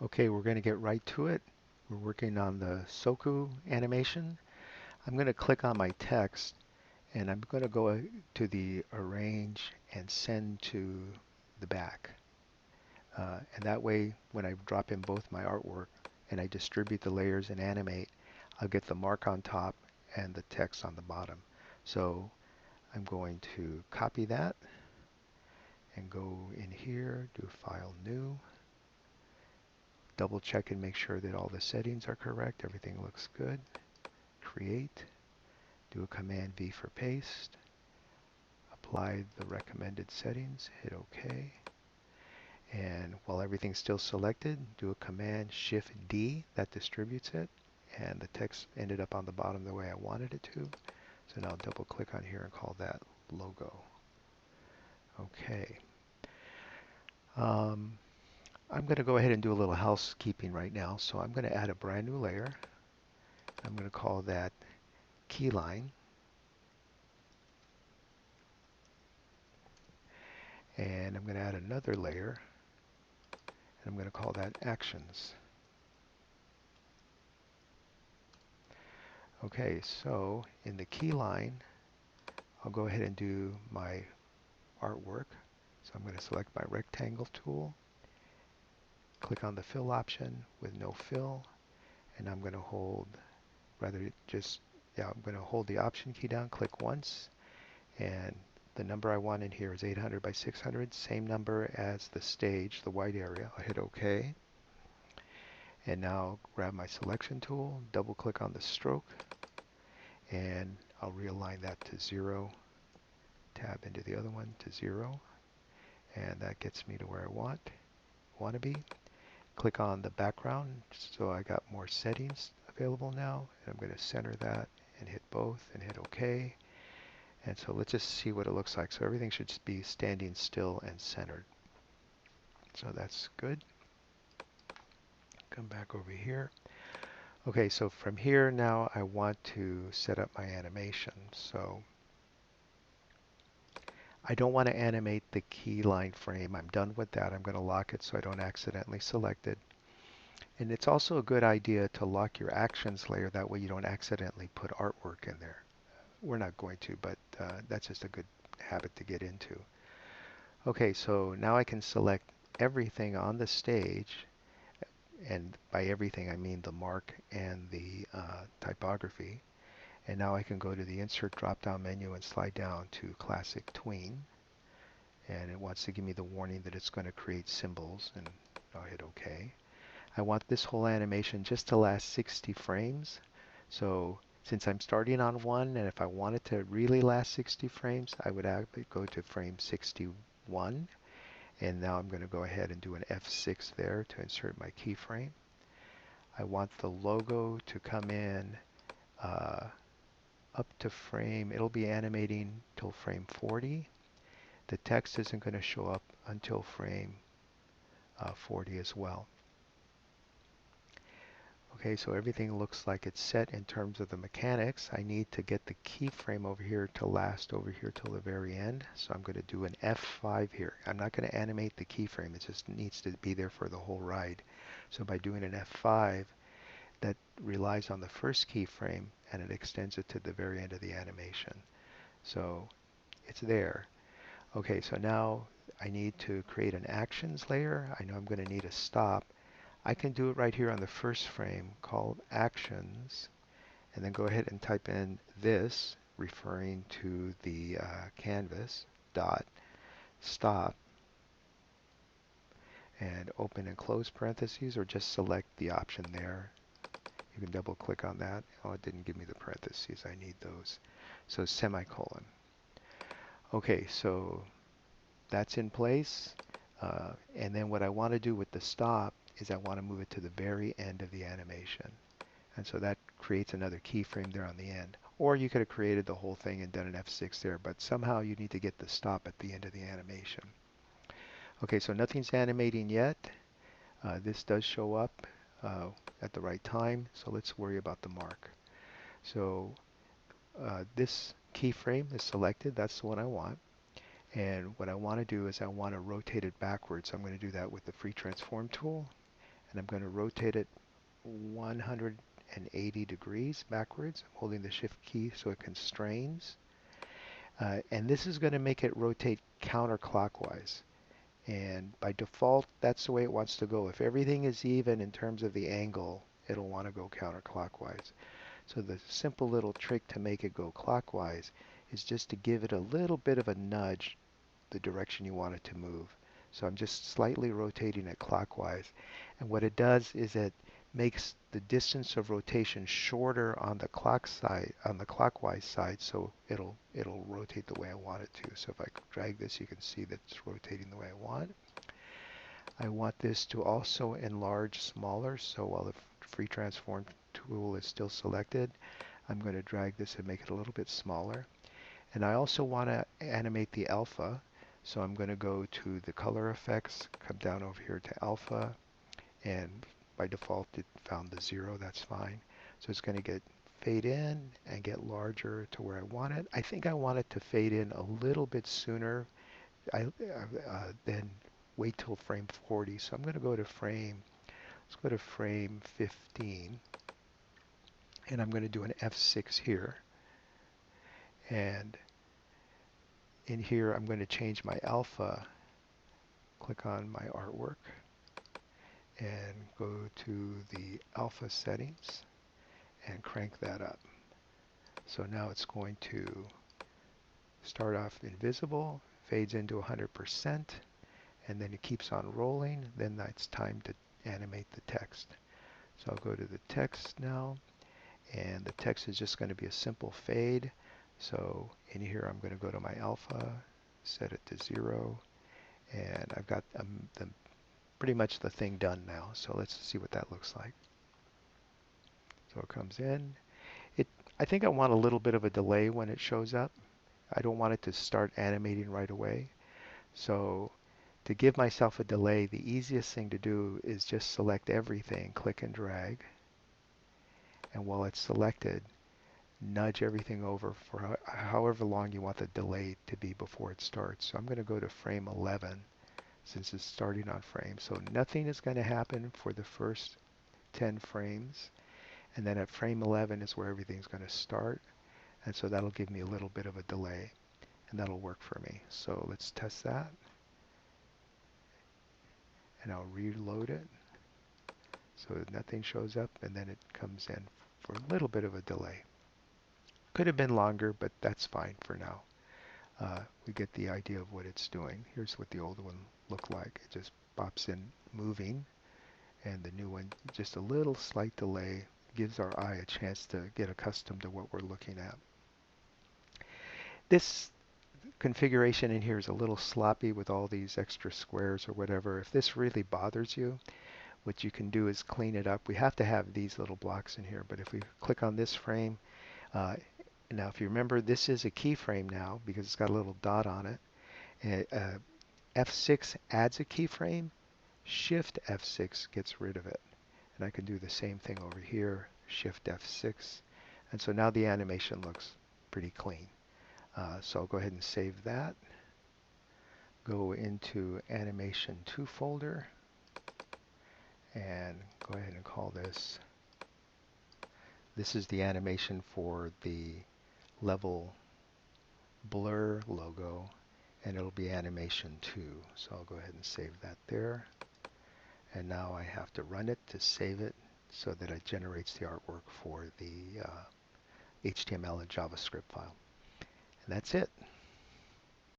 Okay, we're going to get right to it. We're working on the Soku animation. I'm going to click on my text and I'm going to go to the arrange and send to the back. And that way, when I drop in both my artwork and I distribute the layers and animate, I'll get the mark on top and the text on the bottom. So I'm going to copy that and go in here, do File New, double check and make sure that all the settings are correct, everything looks good. Create, do a Command V for paste, apply the recommended settings, hit OK, and while everything's still selected, do a Command Shift D, that distributes it, and the text ended up on the bottom the way I wanted it to. So now double click on here and call that logo. Okay. I'm going to go ahead and do a little housekeeping right now. So I'm going to add a brand new layer. I'm going to call that keyline. And I'm going to add another layer. And I'm going to call that actions. Okay, so in the keyline, I'll go ahead and do my artwork. So I'm going to select my rectangle tool, click on the fill option with no fill, and I'm going to hold, I'm going to hold the option key down, click once, and the number I want in here is 800 by 600, same number as the stage, the white area. I'll hit OK. And now grab my selection tool, double click on the stroke, and I'll realign that to 0. Tab into the other one to 0. And that gets me to where I want to be. Click on the background, so I got more settings available now. And I'm going to center that and hit both and hit OK. And so let's just see what it looks like. So everything should be standing still and centered. So that's good. Come back over here. Okay, so from here now I want to set up my animation. So I don't want to animate the keyline frame. I'm done with that. I'm going to lock it so I don't accidentally select it. And it's also a good idea to lock your actions layer. That way you don't accidentally put artwork in there. We're not going to, but that's just a good habit to get into. Okay, so now I can select everything on the stage, and by everything I mean the mark and the typography. And now I can go to the Insert drop-down menu and slide down to Classic Tween. And it wants to give me the warning that it's going to create symbols, and I'll hit OK. I want this whole animation just to last 60 frames. So since I'm starting on 1, and if I want it to really last 60 frames, I would go to frame 61. And now I'm going to go ahead and do an F6 there to insert my keyframe. I want the logo to come in up to frame, it'll be animating till frame 40. The text isn't going to show up until frame 40 as well. Okay, so everything looks like it's set in terms of the mechanics. I need to get the keyframe over here to last over here till the very end. So I'm going to do an F5 here. I'm not going to animate the keyframe. It just needs to be there for the whole ride. So by doing an F5, that relies on the first keyframe and it extends it to the very end of the animation. So it's there. Okay, so now I need to create an actions layer. I know I'm going to need a stop. I can do it right here on the first frame called actions, and then go ahead and type in this, referring to the canvas, dot, stop, and open and close parentheses, or just select the option there. You can double click on that. Oh, it didn't give me the parentheses. I need those. So semicolon. Okay, so that's in place. And then what I want to do with the stop is I want to move it to the very end of the animation. And so that creates another keyframe there on the end. Or you could have created the whole thing and done an F6 there, but somehow you need to get the stop at the end of the animation. Okay, so nothing's animating yet. This does show up at the right time, so let's worry about the mark. So this keyframe is selected. That's the one I want. And what I want to do is I want to rotate it backwards. I'm going to do that with the free transform tool. and I'm going to rotate it 180 degrees backwards, holding the shift key so it constrains. And this is going to make it rotate counterclockwise. And by default, that's the way it wants to go. If everything is even in terms of the angle, it'll want to go counterclockwise. So the simple little trick to make it go clockwise is just to give it a little bit of a nudge the direction you want it to move. So I'm just slightly rotating it clockwise. And what it does is it makes the distance of rotation shorter on the clockwise side, so it'll rotate the way I want it to. So if I drag this, you can see that it's rotating the way I want. I want this to also enlarge smaller, so while the free transform tool is still selected, I'm going to drag this and make it a little bit smaller. And I also want to animate the alpha, so I'm going to go to the color effects, come down over here to alpha, and by default it found the 0, that's fine. So it's going to get fade in and get larger to where I want it. I think I want it to fade in a little bit sooner than wait till frame 40. So I'm going to go to let's go to frame 15, and I'm going to do an F6 here. And in here I'm going to change my alpha, click on my artwork, and go to the alpha settings and crank that up. So now it's going to start off invisible, fades into 100%, and then it keeps on rolling. Then it's time to animate the text. So I'll go to the text now, and the text is just going to be a simple fade. So in here I'm going to go to my alpha, set it to 0, and I've got pretty much the thing done now. So let's see what that looks like. So it comes in. I think I want a little bit of a delay when it shows up. I don't want it to start animating right away. So to give myself a delay, the easiest thing to do is just select everything, click and drag. And while it's selected, nudge everything over for however long you want the delay to be before it starts. So I'm going to go to frame 11 since it's starting on frame. So nothing is going to happen for the first 10 frames. And then at frame 11 is where everything's going to start. And so that'll give me a little bit of a delay. And that'll work for me. So let's test that. And I'll reload it. So nothing shows up, and then it comes in for a little bit of a delay. Could have been longer, but that's fine for now. We get the idea of what it's doing. Here's what the old one looked like. It just pops in moving, and the new one, just a little slight delay, gives our eye a chance to get accustomed to what we're looking at. This configuration in here is a little sloppy with all these extra squares or whatever. If this really bothers you, what you can do is clean it up. We have to have these little blocks in here, but if we click on this frame, now if you remember, this is a keyframe now because it's got a little dot on it. F6 adds a keyframe, Shift F6 gets rid of it. And I can do the same thing over here, Shift F6. And so now the animation looks pretty clean. So I'll go ahead and save that. Go into Animation 2 folder and go ahead and call this. This is the animation for the level blur logo, and it'll be animation 2. So I'll go ahead and save that there. And now I have to run it to save it so that it generates the artwork for the HTML and JavaScript file. And that's it.